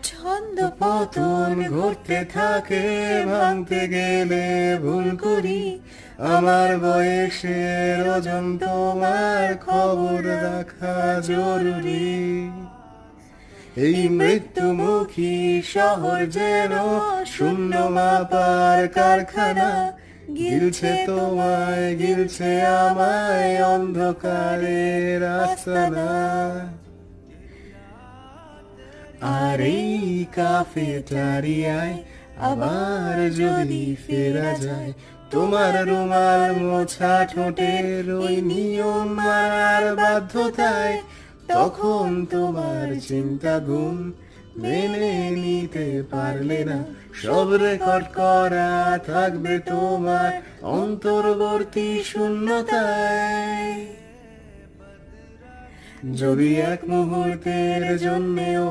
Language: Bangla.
ছন্দ পতন ঘটতে থাকে, ভাঙতে গেলে ভুল করি। আমার বয়সের ওজন তোমার খবর রাখা জরুরি। এই মৃত্যুমুখী শহর যেন শূন্য মাপার কারখানা, গিলছে তোমায়, গিলছে আমায় অন্ধকারের আস্তানা। আর এই কাফেটারিয়ায় আবার যদি ফেরা যায়, তোমার রুমাল মোছা ঠোঁটের ওই নিয়ম মানার বাধ্যতায়, তখন তোমার চিন্তা ঘুম মেনে নিতে পারলে না। সব রেকর্ড করা থাকবে তোমার অন্তর্বর্তী শূন্যতায়। যদি এক মুহূর্তের জন্যেও